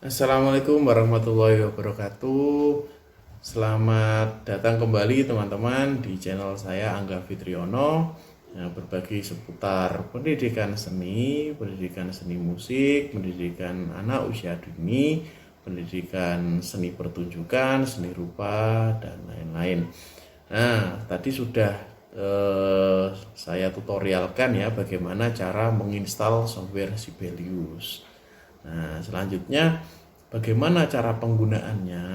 Assalamualaikum warahmatullahi wabarakatuh. Selamat datang kembali teman-teman di channel saya Angga Fitriono yang berbagi seputar pendidikan seni musik, pendidikan anak usia dini, pendidikan seni pertunjukan, seni rupa, dan lain-lain. Nah, tadi sudah saya tutorialkan ya bagaimana cara menginstal software Sibelius. Nah, selanjutnya bagaimana cara penggunaannya,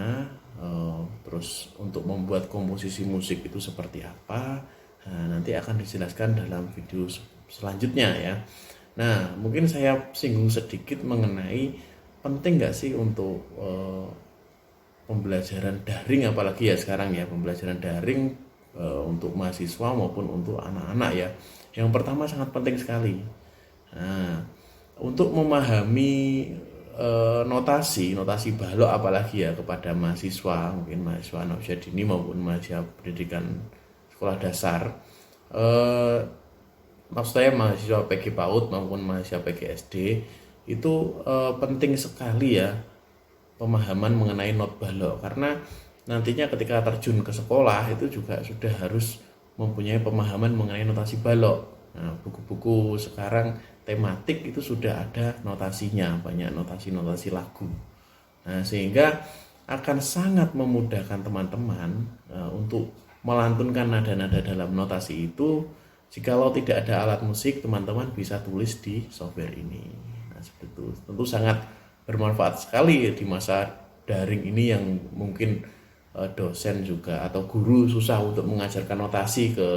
terus untuk membuat komposisi musik itu seperti apa, nah, nanti akan dijelaskan dalam video selanjutnya ya. Nah, mungkin saya singgung sedikit mengenai penting nggak sih untuk pembelajaran daring, apalagi ya sekarang ya pembelajaran daring untuk mahasiswa maupun untuk anak-anak ya. Yang pertama sangat penting sekali. Nah, untuk memahami notasi notasi balok apalagi ya kepada mahasiswa, mungkin mahasiswa anak usia dini maupun mahasiswa pendidikan sekolah dasar, eh, maksud saya mahasiswa PG PAUD maupun mahasiswa PG SD itu penting sekali ya pemahaman mengenai not balok, karena nantinya ketika terjun ke sekolah itu juga sudah harus mempunyai pemahaman mengenai notasi balok. Nah, buku-buku sekarang tematik itu sudah ada notasinya, banyak notasi-notasi lagu. Nah, sehingga akan sangat memudahkan teman-teman untuk melantunkan nada-nada dalam notasi itu. Jikalau tidak ada alat musik, teman-teman bisa tulis di software ini. Nah, seperti itu. Tentu sangat bermanfaat sekali di masa daring ini yang mungkin dosen juga atau guru susah untuk mengajarkan notasi ke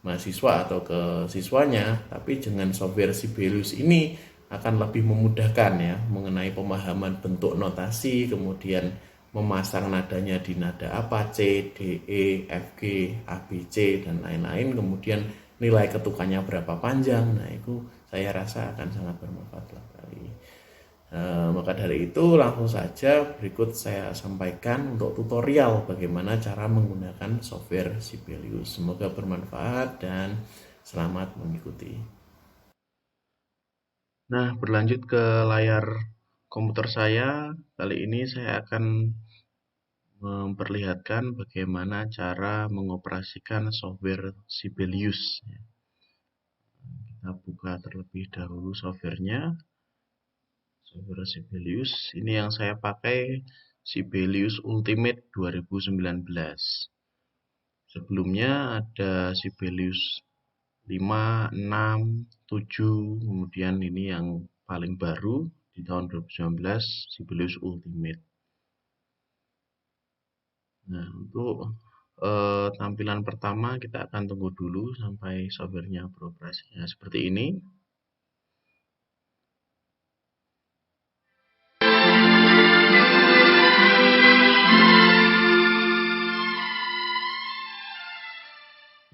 mahasiswa atau ke siswanya, tapi dengan software Sibelius ini akan lebih memudahkan ya mengenai pemahaman bentuk notasi, kemudian memasang nadanya di nada apa, C, D, E, F, G, A, B, C, dan lain-lain, kemudian nilai ketukannya berapa panjang. Nah, itu saya rasa akan sangat bermanfaat sekali. Maka dari itu langsung saja berikut saya sampaikan untuk tutorial bagaimana cara menggunakan software Sibelius. Semoga bermanfaat dan selamat mengikuti. Nah, berlanjut ke layar komputer saya. Kali ini saya akan memperlihatkan bagaimana cara mengoperasikan software Sibelius. Kita buka terlebih dahulu softwarenya. Software Sibelius. Ini yang saya pakai Sibelius Ultimate 2019. Sebelumnya ada Sibelius 5, 6, 7, kemudian ini yang paling baru di tahun 2019 Sibelius Ultimate. Nah, untuk tampilan pertama kita akan tunggu dulu sampai softwarenya beroperasi. Nah, seperti ini.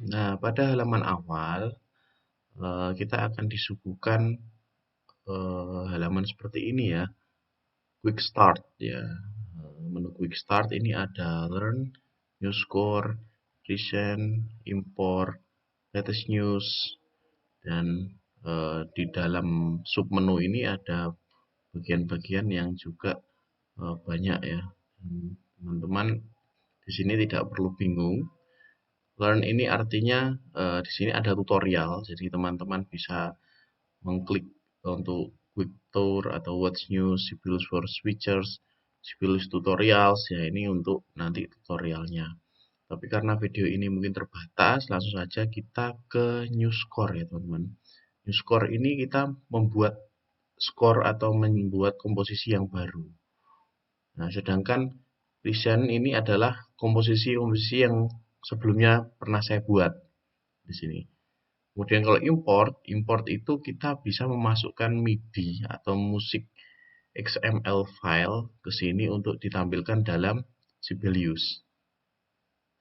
Nah, pada halaman awal kita akan disuguhkan halaman seperti ini ya, quick start ya. Menu quick start ini ada learn, new score, recent, import, latest news, dan di dalam submenu ini ada bagian-bagian yang juga banyak ya. Teman-teman di sini tidak perlu bingung. Learn ini artinya di sini ada tutorial, jadi teman-teman bisa mengklik untuk quick tour atau what's new, Sibelius for switchers, Sibelius tutorials ya, ini untuk nanti tutorialnya. Tapi karena video ini mungkin terbatas, langsung saja kita ke new score ya teman-teman. New score ini kita membuat score atau membuat komposisi yang baru. Nah, sedangkan recent ini adalah komposisi-komposisi yang sebelumnya pernah saya buat di sini. Kemudian kalau import, import itu kita bisa memasukkan MIDI atau musik XML file ke sini untuk ditampilkan dalam Sibelius.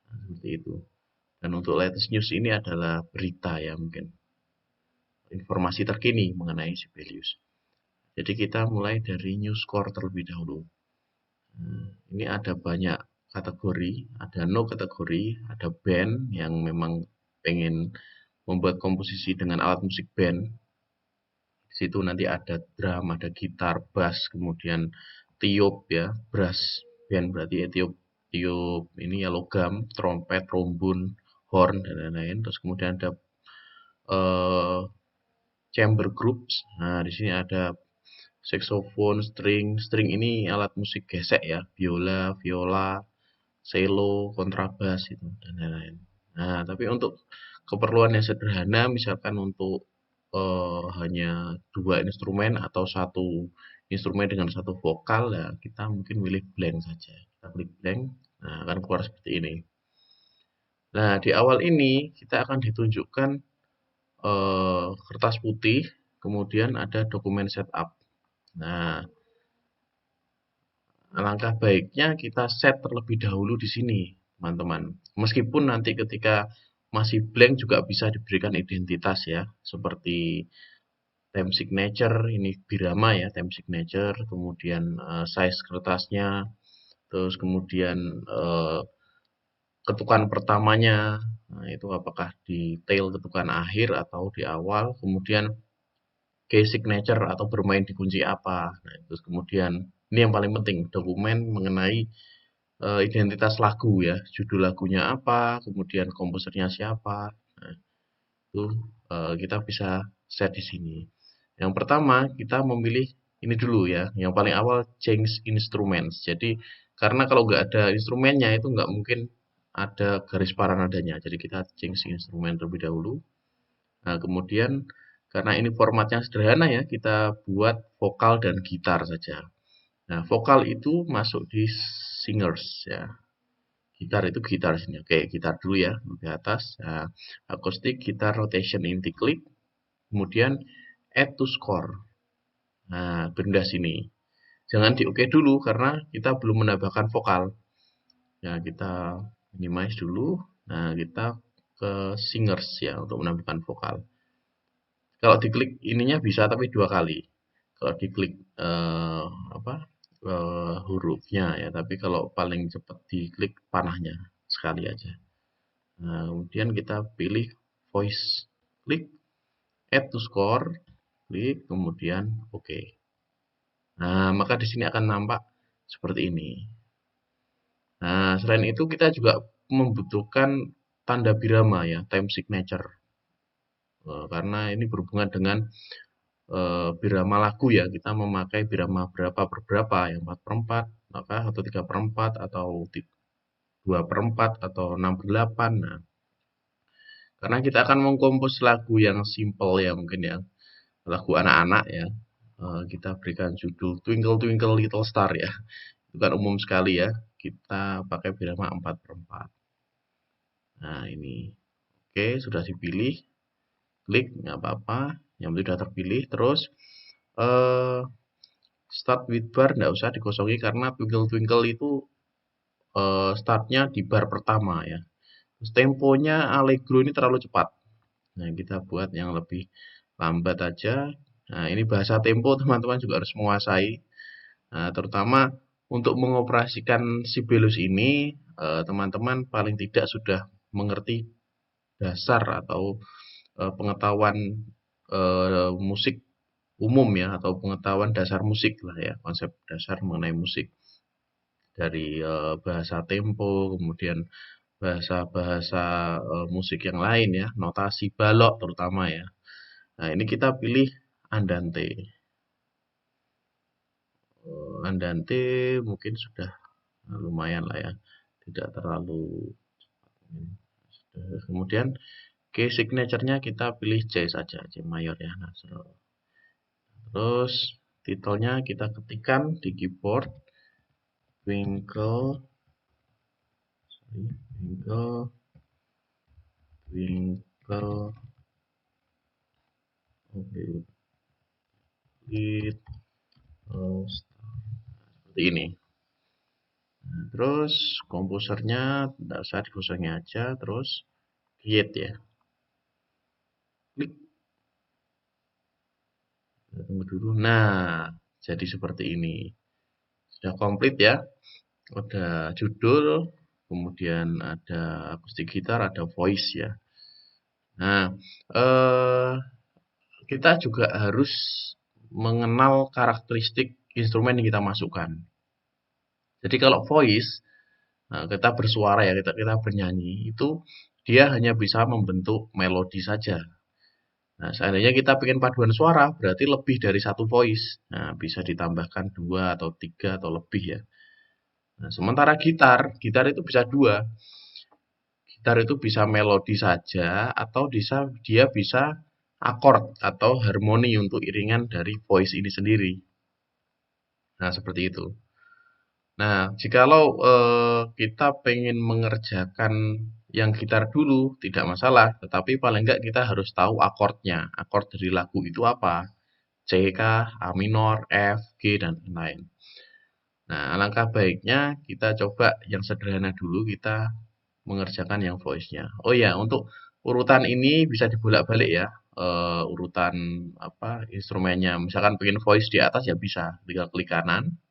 Nah, seperti itu. Dan untuk latest news ini adalah berita ya, mungkin informasi terkini mengenai Sibelius. Jadi kita mulai dari news score terlebih dahulu. Ini ada banyak kategori, ada no kategori, ada band yang memang pengen membuat komposisi dengan alat musik band. Di Situ nanti ada drum, ada gitar, bass, kemudian tiup ya, brass band berarti ya, tiup tiup ini ya logam, trompet, trombon, horn dan lain-lain. Terus kemudian ada eh, chamber groups. Nah, di sini ada saxophone, string ini alat musik gesek ya, biola, viola, cello, kontrabas itu dan lain-lain. Nah, tapi untuk keperluan yang sederhana, misalkan untuk hanya dua instrumen atau satu instrumen dengan satu vokal, ya kita mungkin milih blank saja. Kita klik blank, nah akan keluar seperti ini. Nah, di awal ini kita akan ditunjukkan kertas putih, kemudian ada dokumen setup. Nah, alangkah baiknya kita set terlebih dahulu di sini, teman-teman. Meskipun nanti ketika masih blank juga bisa diberikan identitas ya, seperti time signature, ini birama ya, time signature, kemudian size kertasnya, terus kemudian ketukan pertamanya, nah itu apakah di tail ketukan akhir atau di awal, kemudian key signature atau bermain di kunci apa. Nah, terus kemudian ini yang paling penting, dokumen mengenai identitas lagu ya, judul lagunya apa, kemudian komposernya siapa. Nah, itu kita bisa set di sini. Yang pertama kita memilih ini dulu ya, yang paling awal change instruments. Jadi karena kalau nggak ada instrumennya itu nggak mungkin ada garis paranadanya. Jadi kita change instrumen terlebih dahulu. Nah, kemudian karena ini formatnya sederhana ya, kita buat vokal dan gitar saja. Nah, vokal itu masuk di singers ya. Gitar itu gitar sini. Oke, gitar dulu ya di atas. Nah, akustik gitar rotation inti click. Kemudian add to score. Nah, benda sini. Jangan di oke dulu karena kita belum menambahkan vokal. Nah, kita minimize dulu. Nah, kita ke singers ya untuk menambahkan vokal. Kalau diklik ininya bisa tapi dua kali. Kalau diklik apa hurufnya ya, tapi kalau paling cepat diklik panahnya sekali aja. Nah, kemudian kita pilih voice, klik add to score, klik kemudian oke. Okay. Nah, maka di sini akan nampak seperti ini. Nah, selain itu kita juga membutuhkan tanda birama ya, time signature. Karena ini berhubungan dengan birama lagu ya, kita memakai birama berapa per berapa, yang 4 per 4, maka atau 3 per 4, atau 2 per 4, atau 6 per 8. Nah, karena kita akan mengkompos lagu yang simple ya mungkin ya, lagu anak-anak ya, kita berikan judul Twinkle Twinkle Little Star ya, itu kan umum sekali ya, kita pakai birama 4 per 4. Nah ini, oke sudah dipilih, klik nggak apa-apa, yang sudah terpilih, terus start with bar nggak usah dikosongi karena Twinkle Twinkle itu startnya di bar pertama ya. Terus temponya allegro ini terlalu cepat. Nah kita buat yang lebih lambat aja. Nah ini bahasa tempo teman-teman juga harus menguasai. Nah, terutama untuk mengoperasikan Sibelius ini teman-teman paling tidak sudah mengerti dasar atau pengetahuan musik umum ya, atau pengetahuan dasar musik lah ya, konsep dasar mengenai musik dari bahasa tempo, kemudian bahasa-bahasa musik yang lain ya, notasi balok terutama ya. Nah, ini kita pilih andante. Andante mungkin sudah lumayan lah ya, tidak terlalu. Kemudian key signature-nya kita pilih C saja, C mayor ya. Nah, terus titelnya kita ketikkan di keyboard Twinkle Twinkle Twinkle Little Star. Seperti ini. Nah, terus komposernya tidak usah dikosongi aja, terus create ya. Klik. Tunggu dulu. Nah, jadi seperti ini. Sudah komplit ya. Ada judul, kemudian ada akustik gitar, ada voice ya. Nah, kita juga harus mengenal karakteristik instrumen yang kita masukkan. Jadi kalau voice, kita bersuara ya, kita bernyanyi, itu dia hanya bisa membentuk melodi saja. Nah, seandainya kita bikin paduan suara, berarti lebih dari satu voice. Nah, bisa ditambahkan dua atau tiga atau lebih ya. Nah, sementara gitar itu bisa dua. Gitar itu bisa melodi saja, atau dia bisa akord atau harmoni untuk iringan dari voice ini sendiri. Nah, seperti itu. Nah, jikalau kita pengen mengerjakan yang gitar dulu, tidak masalah. Tetapi paling enggak kita harus tahu akordnya. Akord dari lagu itu apa? C kah, A minor, F, G, dan lain-lain. Nah, alangkah baiknya kita coba yang sederhana dulu, kita mengerjakan yang voice-nya. Oh ya, untuk urutan ini bisa dibolak-balik ya. Urutan apa instrumennya. Misalkan bikin voice di atas ya bisa, tinggal klik kanan.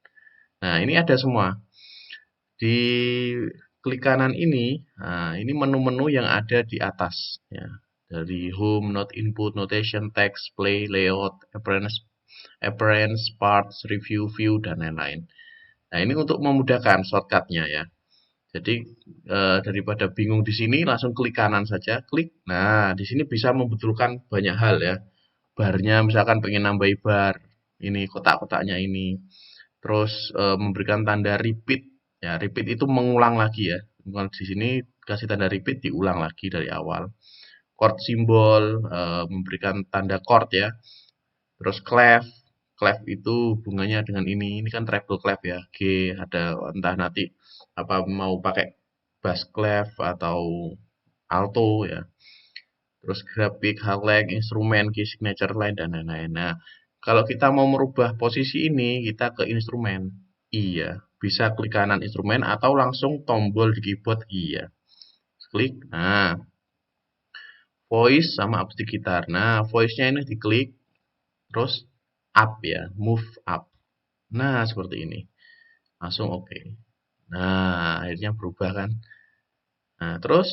Nah, ini ada semua. Di klik kanan ini, nah, ini menu-menu yang ada di atas ya. Dari home, note input, notation, text, play, layout, appearance, parts, review, view, dan lain-lain. Nah, ini untuk memudahkan shortcutnya ya. Jadi daripada bingung di sini, langsung klik kanan saja, klik. Nah, di sini bisa membetulkan banyak hal ya. Barnya misalkan pengen nambahi bar, ini kotak-kotaknya ini. Terus memberikan tanda repeat. Ya, repeat itu mengulang lagi ya. Kalau di sini kasih tanda repeat diulang lagi dari awal. Chord simbol, memberikan tanda chord ya. Terus clef, clef itu hubungannya dengan ini kan treble clef ya. G ada entah nanti apa mau pakai bass clef atau alto ya. Terus grafik, highlight, instrumen, key signature line dan lain-lain. Nah, kalau kita mau merubah posisi ini, kita ke instrumen. Iya, bisa klik kanan instrumen atau langsung tombol di keyboard iya. Klik. Nah, voice sama acoustic guitar. Nah, voice-nya ini diklik terus up ya, move up. Nah, seperti ini. Langsung oke. Nah, akhirnya berubah kan. Nah, terus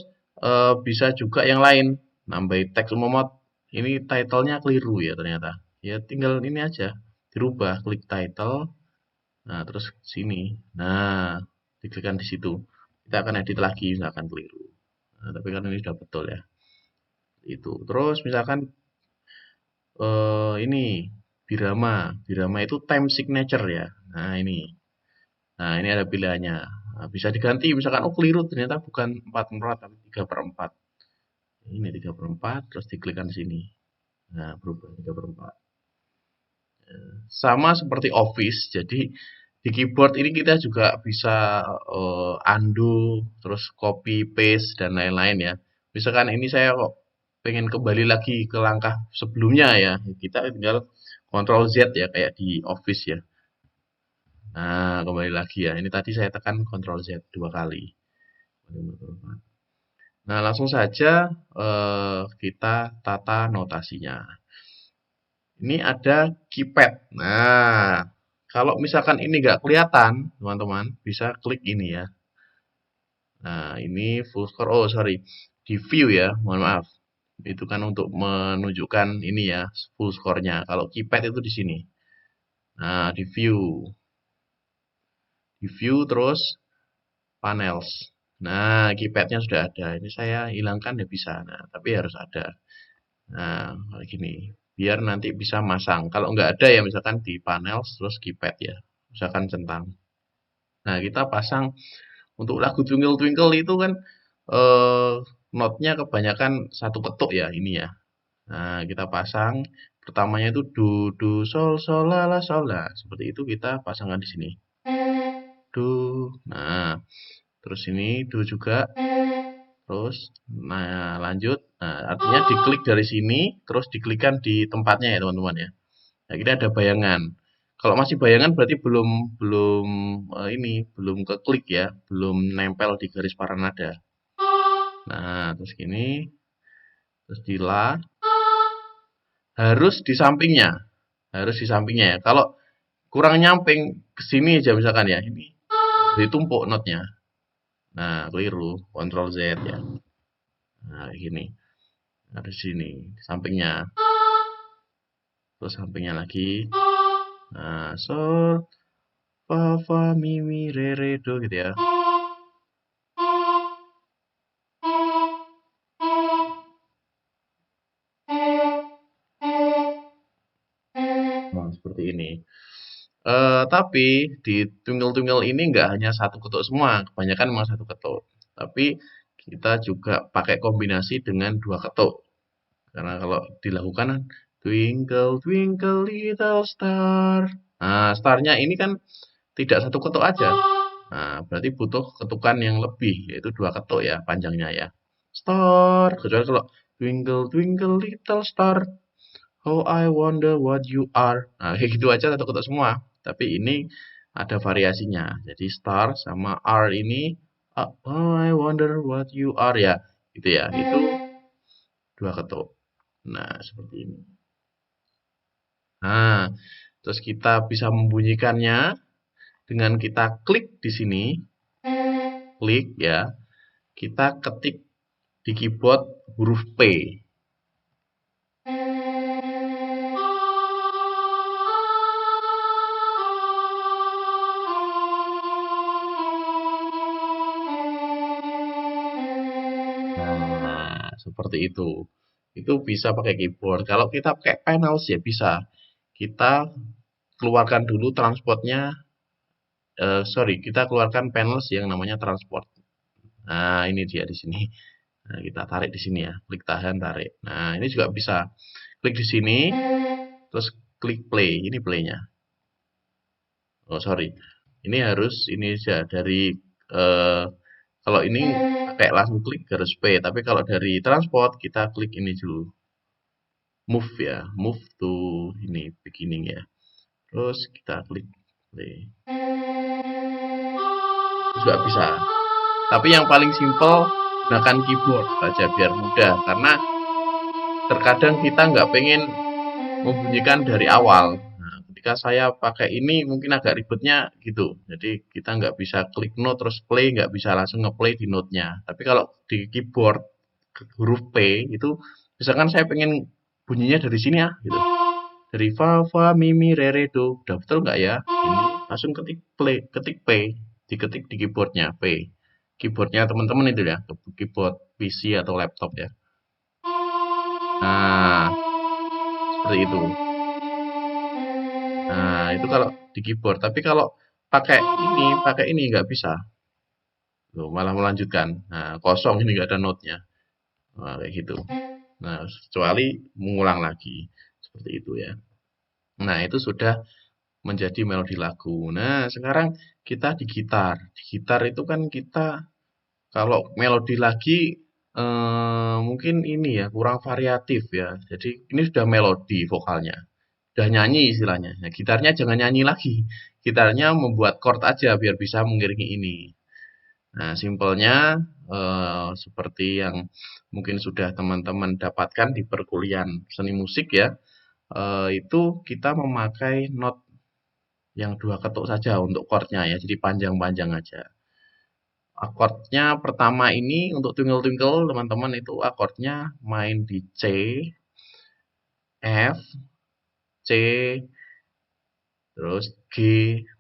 bisa juga yang lain. Nambahin teks umumot. Ini title-nya keliru ya ternyata. Ya tinggal ini aja. Dirubah, klik title. Nah, terus sini. Nah, diklikkan di situ. Kita akan edit lagi misalkan keliru. Nah, tapi kan ini sudah betul ya. Itu. Terus misalkan ini Birama. Birama itu time signature ya. Nah, ini. Nah, ini ada pilihannya. Nah, bisa diganti, misalkan, oh keliru, ternyata bukan 4/4, tapi 3/4. Ini 3/4, terus diklikkan sini. Nah, berubah 3/4. Sama seperti Office, jadi di keyboard ini kita juga bisa undo, terus copy, paste, dan lain-lain ya. Misalkan ini saya kok pengen kembali lagi ke langkah sebelumnya ya, kita tinggal Ctrl Z ya, kayak di Office ya. Nah, kembali lagi ya. Ini tadi saya tekan Ctrl Z 2 kali. Nah, langsung saja kita tata notasinya. Ini ada keypad. Nah, kalau misalkan ini nggak kelihatan, teman-teman, bisa klik ini ya. Nah, ini full score. Oh, sorry. Di view ya, mohon maaf. Itu kan untuk menunjukkan ini ya, full score-nya. Kalau keypad itu di sini. Nah, di view. Di view terus panels. Nah, keypadnya sudah ada. Ini saya hilangkan ya bisa. Nah, tapi harus ada. Nah, kayak gini. Biar nanti bisa masang. Kalau nggak ada ya misalkan di panel terus keypad ya. Misalkan centang. Nah, kita pasang untuk lagu Twinkle Twinkle itu kan eh, notnya kebanyakan satu ketuk ya ini ya. Nah, kita pasang pertamanya itu do do sol sol la la sol la. Seperti itu kita pasangkan di sini. Do. Nah, terus ini do juga. Terus, nah lanjut. Nah, artinya diklik dari sini, terus diklikkan di tempatnya ya teman-teman ya. Nah, ini ada bayangan. Kalau masih bayangan berarti belum belum ini belum keklik ya, belum nempel di garis paranada. Nah, terus gini, terus di la, harus di sampingnya ya. Kalau kurang nyamping ke sini aja misalkan ya, ini ditumpuk notnya. Nah, keliru, Ctrl Z ya. Nah, gini, harus sini, di sampingnya. terus sampingnya lagi. Nah, sol, fa, fa, mi, re, do gitu ya. Nah, seperti ini. Tapi di tunggal-tunggal ini nggak hanya satu ketuk semua, kebanyakan memang satu ketuk. Tapi kita juga pakai kombinasi dengan dua ketuk. Karena kalau dilakukan twinkle twinkle little star. Nah, starnya ini kan tidak satu ketuk aja. Nah, berarti butuh ketukan yang lebih, yaitu dua ketuk ya panjangnya ya. Star, kecuali kalau twinkle twinkle little star, how I wonder what you are. Nah, kayak gitu aja satu ketuk semua. Tapi ini ada variasinya. Jadi star sama R ini, oh I wonder what you are ya. Gitu ya. Itu dua ketuk. Nah, seperti ini. Nah, terus kita bisa membunyikannya dengan kita klik di sini, klik ya. Kita ketik di keyboard huruf P. Nah, seperti itu. Itu bisa pakai keyboard. Kalau kita pakai panels ya bisa. Kita keluarkan dulu transportnya. Sorry, kita keluarkan panels yang namanya transport. Nah, ini dia di sini. Nah, kita tarik di sini ya. Klik tahan, tarik. Nah, ini juga bisa. Klik di sini, terus klik play. Ini playnya. Oh, sorry. Ini harus ini saja dari kalau ini pakai langsung klik garis P, tapi kalau dari transport kita klik ini dulu. Move ya, move to ini beginning ya. Terus kita klik play. Juga bisa. Tapi yang paling simple gunakan keyboard saja biar mudah, karena terkadang kita nggak pengen membunyikan dari awal. Nah, ketika saya pakai ini mungkin agak ribetnya gitu. Jadi kita nggak bisa klik note terus play, nggak bisa langsung ngeplay di note-nya. Tapi kalau di keyboard huruf P itu, misalkan saya pengen bunyinya dari sini ya, gitu. Dari fa, fa, mi, re, do. Udah betul nggak ya? Ini langsung ketik play, ketik P, diketik di keyboardnya P. Keyboardnya teman-teman itu ya, keyboard PC atau laptop ya. Nah, seperti itu. Nah, itu kalau di keyboard. Tapi kalau pakai ini nggak bisa. Loh, malah melanjutkan. Nah, kosong ini nggak ada note-nya. Nah, kayak gitu. Nah, kecuali mengulang lagi. Seperti itu ya. Nah, itu sudah menjadi melodi lagu. Nah, sekarang kita di gitar. Di gitar itu kan kita kalau melodi lagi mungkin ini ya kurang variatif ya. Jadi ini sudah melodi vokalnya. Udah nyanyi istilahnya. Nah, gitarnya jangan nyanyi lagi. Gitarnya membuat chord aja biar bisa mengiringi ini. Nah, simpelnya seperti yang mungkin sudah teman-teman dapatkan di perkuliahan seni musik ya. Itu kita memakai not yang dua ketuk saja untuk chordnya ya. Jadi panjang-panjang aja. Akordnya pertama ini untuk Twinkle Twinkle teman-teman itu akordnya main di C, F, C, terus G,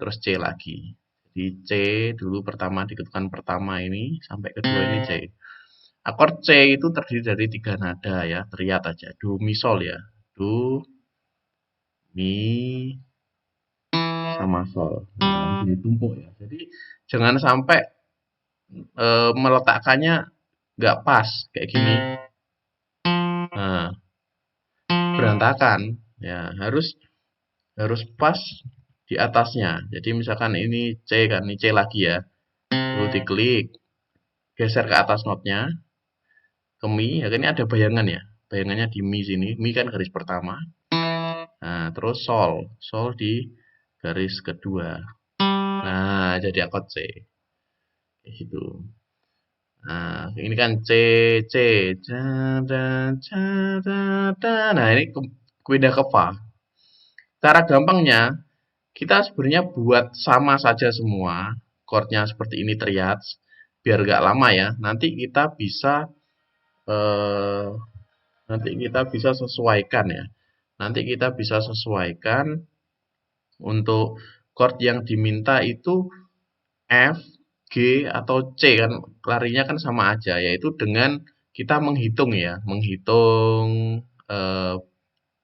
terus C lagi. Di C dulu pertama di ketukan pertama ini sampai kedua ini C. Akord C itu terdiri dari tiga nada ya, teriat aja. Do, mi, sol ya. Do, mi, sama sol. Nah, ini tumpuk ya. Jadi jangan sampai meletakkannya nggak pas kayak gini. Nah, berantakan ya harus harus pas di atasnya. Jadi misalkan ini C kan, ini C lagi ya. Lalu diklik, geser ke atas notnya, ke mi, ya kan ini ada bayangan ya. Bayangannya di mi sini, mi kan garis pertama. Nah, terus sol, sol di garis kedua. Nah, jadi akord C. Kayak gitu. Nah, ini kan C, C, da, da, da, da, da. Nah, ini pindah ke fa. Cara gampangnya, kita sebenarnya buat sama saja semua, chordnya seperti ini teriat, biar nggak lama ya. Eh, nanti kita bisa sesuaikan ya. nanti kita bisa sesuaikan untuk chord yang diminta itu F, G, atau C kan larinya kan sama aja, yaitu dengan kita menghitung ya, menghitung eh,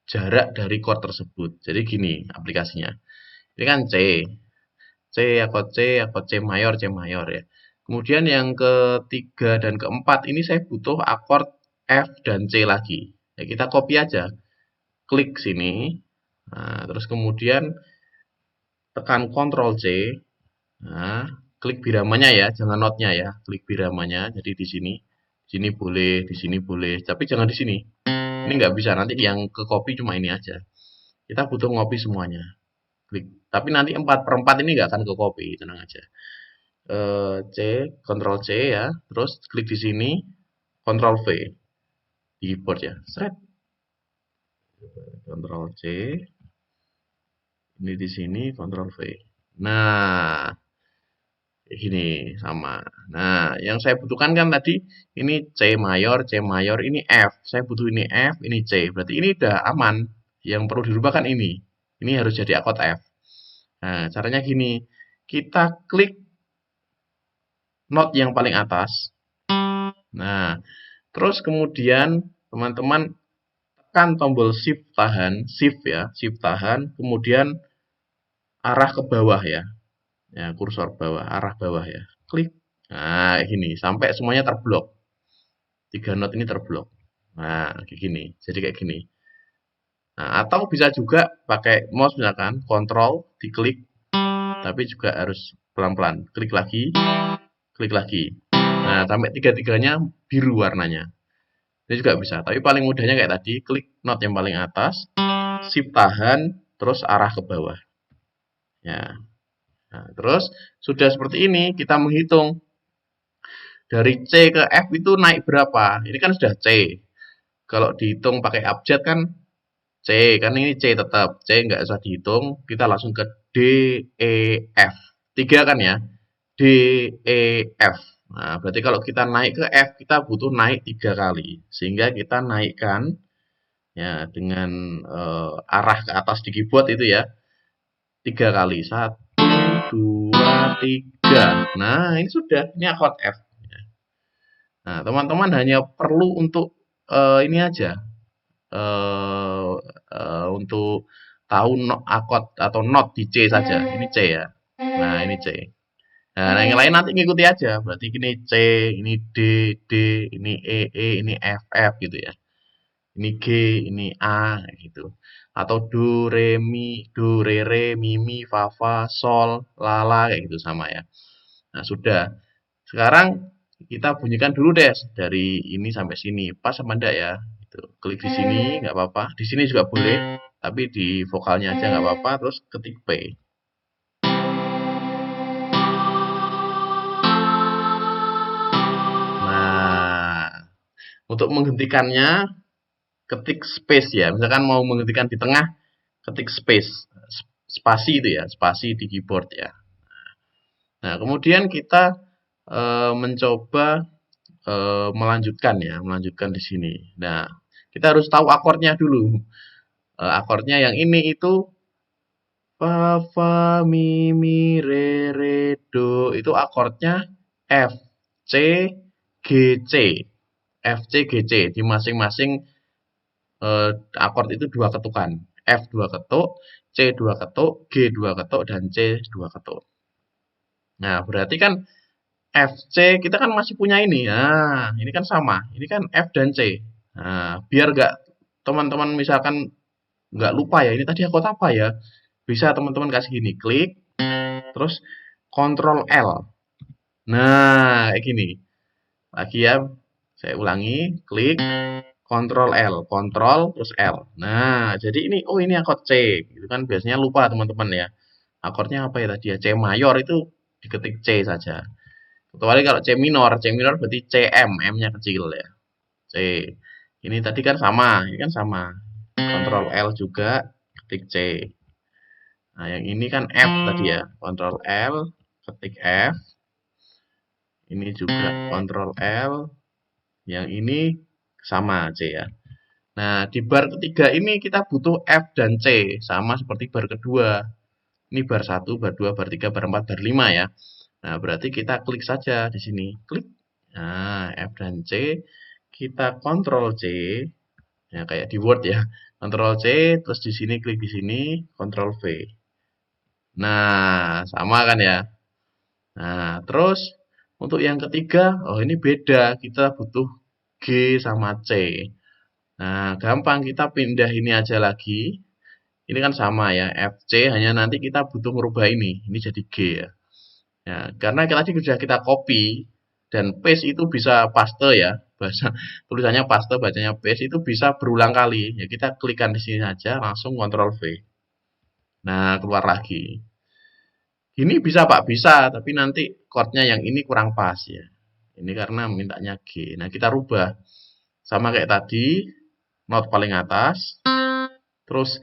jarak dari chord tersebut. Jadi gini aplikasinya. Ini kan C mayor ya. Kemudian yang ketiga dan keempat ini saya butuh akord F dan C lagi. Ya, kita copy aja, klik sini, nah, terus kemudian tekan Ctrl C, nah, klik biramanya ya, jangan notnya ya, klik biramanya. Jadi di sini boleh, di sini boleh, tapi jangan di sini. Ini nggak bisa, nanti yang ke copy cuma ini aja. Kita butuh ngopi semuanya. Klik. Tapi nanti 4/4 ini nggak akan ke copy, tenang aja. C, Ctrl C ya, terus klik di sini, Ctrl V di keyboard ya, seret, Ctrl C, ini di sini Ctrl V. Nah, gini sama. Nah, yang saya butuhkan kan tadi ini C mayor, ini F. Saya butuh ini F, ini C. Berarti ini udah aman. Yang perlu dirubah kan ini. Ini harus jadi akord F. Nah, caranya gini. Kita klik not yang paling atas. Nah, terus kemudian teman-teman tekan tombol shift ya, shift tahan, kemudian arah ke bawah ya. Ya, kursor bawah, arah bawah ya. Klik. Nah, gini sampai semuanya terblok. 3 not ini terblok. Nah, kayak gini. Jadi kayak gini. Nah, atau bisa juga pakai mouse misalkan, kontrol, diklik, tapi juga harus pelan-pelan. Klik lagi. Nah, sampai tiga-tiganya biru warnanya. Ini juga bisa, tapi paling mudahnya kayak tadi, klik not yang paling atas, shift tahan, terus arah ke bawah. Ya. Nah, terus sudah seperti ini, kita menghitung dari C ke F itu naik berapa. Ini kan sudah C. Kalau dihitung pakai abjad kan C, kan ini C tetap. C nggak usah dihitung, kita langsung ke D, E, F. 3 kan ya, D, E, F. Nah, berarti kalau kita naik ke F, kita butuh naik 3 kali. Sehingga kita naikkan ya dengan arah ke atas di keyboard itu ya, 3 kali. 1, 2, 3. Nah, ini sudah, ini akord F. Nah, teman-teman hanya perlu untuk ini aja, eh, untuk tahu akord atau not di C saja. Ini C ya. Nah, ini C. Nah, yang lain nanti ngikuti aja. Berarti ini C, ini D, D, ini E, ini F, F gitu ya. Ini G, ini A gitu. Atau do, re, mi, fa, sol, la, kayak gitu sama ya. Nah, sudah. Sekarang kita bunyikan dulu deh dari ini sampai sini. Pas apa enggak ya? Gitu. Klik di sini nggak apa-apa. Di sini juga boleh, tapi di vokalnya aja nggak apa-apa. Terus ketik P. Nah, untuk menghentikannya ketik space ya. Misalkan mau menghentikan di tengah, ketik space. Spasi itu ya, spasi di keyboard ya. Nah, kemudian kita mencoba melanjutkan di sini. Nah, kita harus tahu akordnya dulu. Akordnya yang ini itu fa, fa, mi, re, do. Itu akordnya F, C, G, C. F, C, G, C. Di masing-masing akord itu 2 ketukan. F 2 ketuk, C 2 ketuk, G 2 ketuk, dan C 2 ketuk. Nah, berarti kan F, C kita kan masih punya ini. Nah, ini kan sama. Ini kan F dan C. Nah, biar nggak teman-teman misalkan nggak lupa ya, ini tadi akord apa ya? Bisa teman-teman kasih gini, klik, terus Ctrl L. Nah, kayak gini. Lagi ya, saya ulangi, klik, Ctrl L, Ctrl terus L. Nah, jadi ini, oh ini akord C. Itu kan biasanya lupa teman-teman ya. Akordnya apa ya tadi ya? C mayor itu diketik C saja. Kecuali kalau C minor berarti CM, M-nya kecil ya. C. Ini tadi kan sama, ini kan sama. Ctrl L juga, ketik C. Nah, yang ini kan F tadi ya. Ctrl L, ketik F. Ini juga Ctrl L. Yang ini sama C ya. Nah, di bar ketiga ini kita butuh F dan C, sama seperti bar kedua. Ini bar 1, bar 2, bar 3, bar 4, bar 5 ya. Nah, berarti kita klik saja di sini. Klik. Nah, F dan C. Kita Ctrl C. Ya, kayak di Word ya. Ctrl C, terus di sini klik di sini, Ctrl V. Nah, sama kan ya. Nah, terus untuk yang ketiga, oh ini beda. Kita butuh G sama C. Nah, gampang kita pindah ini aja lagi. Ini kan sama ya, FC hanya nanti kita butuh merubah ini. Ini jadi G ya. Ya, karena tadi sudah kita copy dan paste itu bisa paste ya. Bahasa tulisannya paste, bacanya paste itu bisa berulang kali. Ya kita klikkan di sini saja, langsung Ctrl V. Nah, keluar lagi. Ini bisa Pak, bisa, tapi nanti chordnya yang ini kurang pas ya. Ini karena mintanya G. Nah, kita rubah. Sama kayak tadi, not paling atas, terus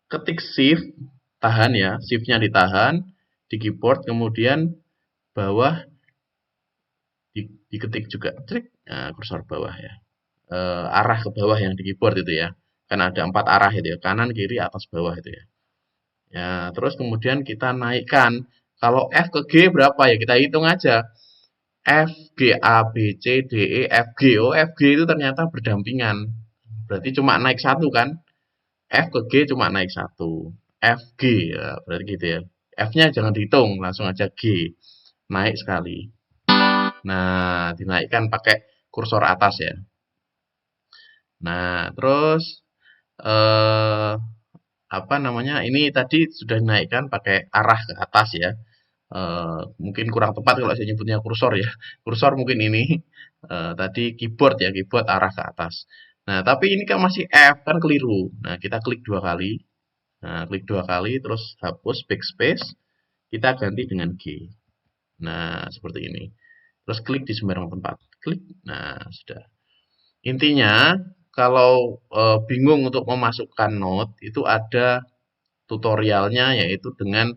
ketik shift, tahan ya, shift-nya ditahan di keyboard, kemudian bawah diketik juga, trik, nah, kursor bawah ya. Arah ke bawah yang di keyboard itu ya. Kan ada 4 arah itu ya, kanan, kiri, atas, bawah itu ya. Ya, terus kemudian kita naikkan. Kalau F ke G berapa ya? Kita hitung aja. F, G, A, B, C, D, E, F, G. Oh, F, G itu ternyata berdampingan. Berarti cuma naik satu kan? F ke G cuma naik satu. F, G. Ya, berarti gitu ya. F-nya jangan dihitung, langsung aja G. Naik sekali. Nah, dinaikkan pakai kursor atas ya. Nah, terus eh, apa namanya? Ini tadi sudah dinaikkan pakai arah ke atas ya. Mungkin kurang tepat kalau saya nyebutnya kursor ya. Kursor mungkin ini. Tadi keyboard ya, keyboard arah ke atas. Nah, tapi ini kan masih F kan keliru. Nah, kita klik dua kali. Nah, klik dua kali terus hapus backspace. Kita ganti dengan G. Nah, seperti ini. Terus klik di sembarang tempat. Klik. Nah, sudah. Intinya, kalau bingung untuk memasukkan note, itu ada tutorialnya, yaitu dengan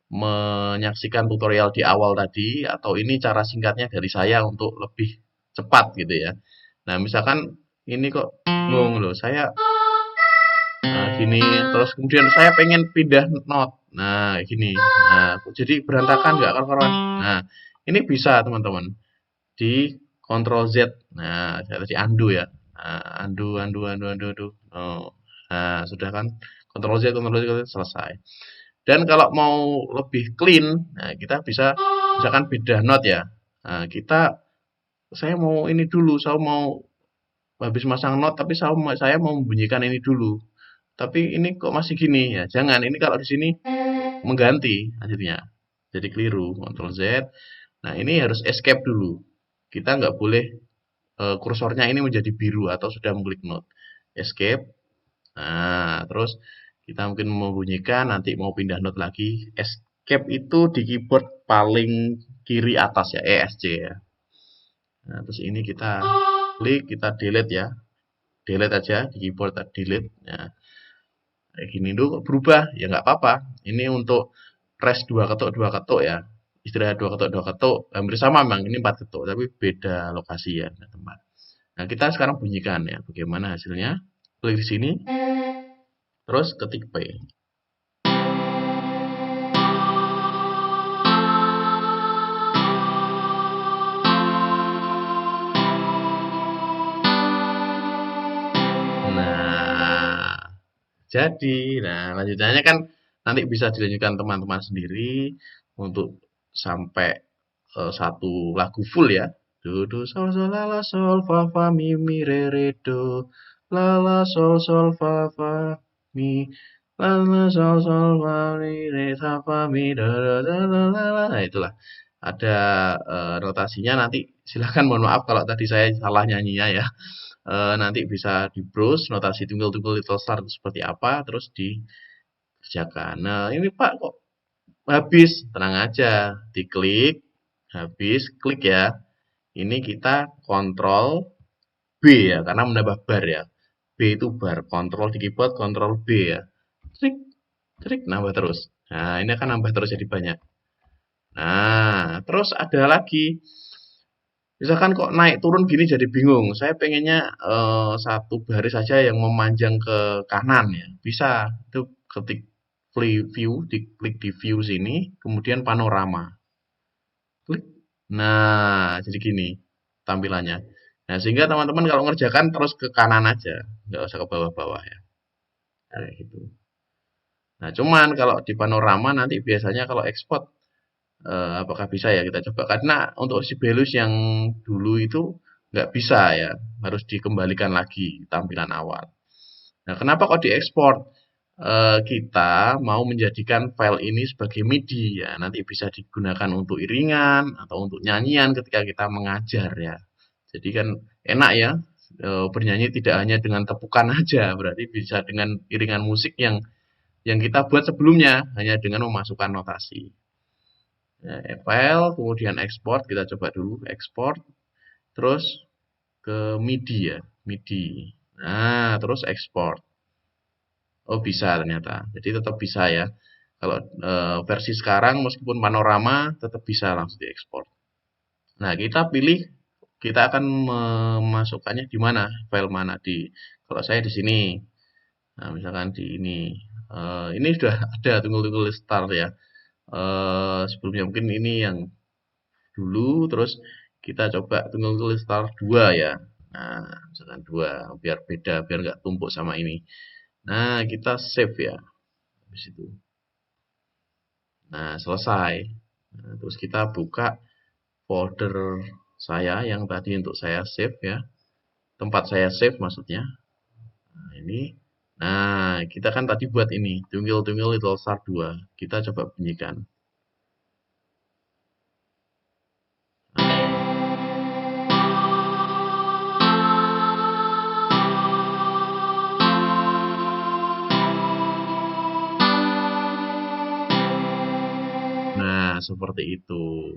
menyaksikan tutorial di awal tadi, atau ini cara singkatnya dari saya untuk lebih cepat gitu ya. Nah, misalkan ini kok bingung loh, saya gini, terus kemudian saya pengen pindah note. Nah, gini. Nah, jadi berantakan nggak karuan. Nah, ini bisa teman-teman di Ctrl Z. Nah, saya tadi undo ya. Nah, undo. Oh. Nah, sudah kan Ctrl Z, selesai. Dan kalau mau lebih clean, nah kita bisa misalkan beda note ya. Nah, saya mau ini dulu, saya mau habis masang note tapi saya mau membunyikan ini dulu. Tapi ini kok masih gini ya. Jangan, ini kalau di sini mengganti akhirnya. Jadi keliru, Ctrl Z. Nah, ini harus escape dulu. Kita nggak boleh kursornya ini menjadi biru atau sudah mengklik note. Escape. Nah, terus kita mungkin membunyikan, nanti mau pindah note lagi. Escape itu di keyboard paling kiri atas ya, ESC ya. Nah, terus ini kita klik, kita delete ya. Delete aja di keyboard, delete. Nah, kayak gini dulu berubah, ya nggak apa-apa. Ini untuk rest dua ketuk ya. Istirahat dua ketuk, hampir sama memang, ini 4 ketuk, tapi beda lokasi ya, tempat. Nah, kita sekarang bunyikan ya, bagaimana hasilnya. Klik di sini, terus ketik P. Nah, jadi, nah lanjutannya kan nanti bisa dilanjutkan teman-teman sendiri untuk sampai satu lagu full ya. Do do sol sol la la sol fa fa mi mi re re do la la sol sol fa fa mi la la sol sol fa mi re sa fa mi da da da la la la. Nah, itulah ada notasinya nanti. Silakan mohon maaf kalau tadi saya salah nyanyinya ya. Nanti bisa di-browse notasi Twinkle Twinkle Little Star itu seperti apa, terus dikerjakan. Nah, ini Pak kok habis? Tenang aja, diklik, habis, klik ya. Ini kita kontrol B ya, karena menambah bar ya. B itu bar, kontrol di keyboard, kontrol B ya. Trik, trik, nambah terus. Nah, ini akan nambah terus jadi banyak. Nah, terus ada lagi Misalkan kok naik turun gini jadi bingung. Saya pengennya satu baris saja yang memanjang ke kanan ya. Bisa. Itu ketik view, diklik di view sini, kemudian panorama. Klik. Nah, jadi gini tampilannya. Nah, sehingga teman-teman kalau ngerjakan terus ke kanan aja, nggak usah ke bawah-bawah ya. Nah, kayak gitu. Nah, cuman kalau di panorama nanti biasanya kalau ekspor apakah bisa ya kita coba karena untuk Sibelius yang dulu itu nggak bisa ya, harus dikembalikan lagi tampilan awal. Nah, kenapa kok diekspor? Kita mau menjadikan file ini sebagai MIDI ya, nanti bisa digunakan untuk iringan atau untuk nyanyian ketika kita mengajar ya. Jadi kan enak ya, bernyanyi tidak hanya dengan tepukan aja, berarti bisa dengan iringan musik yang kita buat sebelumnya hanya dengan memasukkan notasi. Ya, file, kemudian ekspor, kita coba dulu ekspor, terus ke MIDI ya, MIDI. Nah, terus ekspor. Oh bisa ternyata. Jadi tetap bisa ya. Kalau versi sekarang meskipun panorama tetap bisa langsung diekspor. Nah, kita pilih kita akan memasukkannya di mana, file mana di. Kalau saya di sini. Nah, misalkan di ini. Ini sudah ada tunggu-tunggu start ya. Sebelumnya mungkin ini yang dulu terus kita coba tunggu-tunggu start 2 ya. Nah, misalkan 2 biar beda, biar nggak tumpuk sama ini. Nah, kita save ya. Habis itu. Nah, selesai. Nah, terus kita buka folder saya yang tadi untuk saya save ya. Tempat saya save maksudnya. Nah, ini. Nah, kita kan tadi buat ini. Twinkle Twinkle Little Star 2. Kita coba bunyikan. Nah, seperti itu.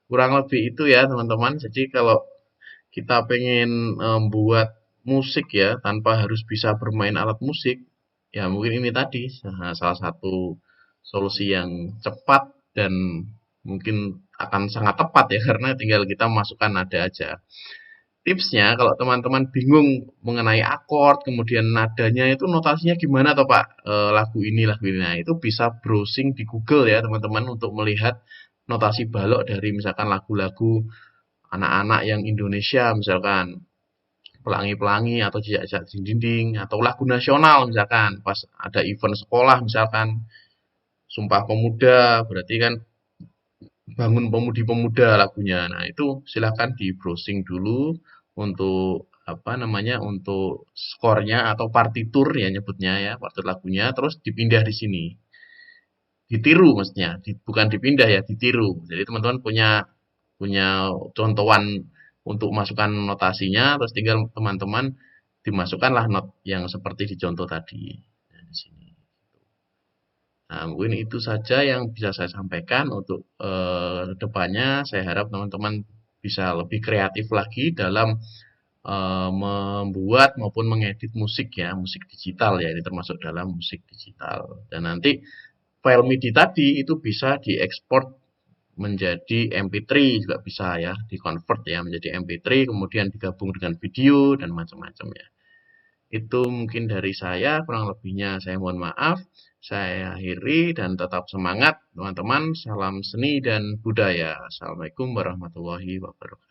Kurang lebih itu ya, teman-teman. Jadi kalau kita pengen buat musik ya tanpa harus bisa bermain alat musik, ya mungkin ini tadi salah satu solusi yang cepat dan mungkin akan sangat tepat ya karena tinggal kita masukkan nada aja. Tipsnya kalau teman-teman bingung mengenai akord, kemudian nadanya itu notasinya gimana toh Pak? Lagu ini. Nah, itu bisa browsing di Google ya teman-teman untuk melihat notasi balok dari misalkan lagu-lagu anak-anak yang Indonesia misalkan pelangi-pelangi atau jejak-jejak di dinding atau lagu nasional misalkan pas ada event sekolah misalkan Sumpah Pemuda berarti kan Bangun Pemudi-Pemuda lagunya. Nah, itu silahkan di browsing dulu untuk apa namanya untuk skornya atau partitur ya nyebutnya ya partitur lagunya terus dipindah di sini ditiru maksudnya bukan dipindah ya ditiru jadi teman-teman punya punya contohan untuk masukkan notasinya terus tinggal teman-teman dimasukkanlah not yang seperti di contoh tadi. Nah, di sini. Nah, mungkin itu saja yang bisa saya sampaikan untuk depannya. Saya harap teman-teman bisa lebih kreatif lagi dalam membuat maupun mengedit musik ya, musik digital ya, ini termasuk dalam musik digital. Dan nanti file MIDI tadi itu bisa diekspor menjadi MP3 juga bisa ya, di-convert ya menjadi MP3 kemudian digabung dengan video dan macam-macam ya. Itu mungkin dari saya, kurang lebihnya saya mohon maaf. Saya akhiri dan tetap semangat teman-teman. Salam seni dan budaya. Assalamualaikum warahmatullahi wabarakatuh.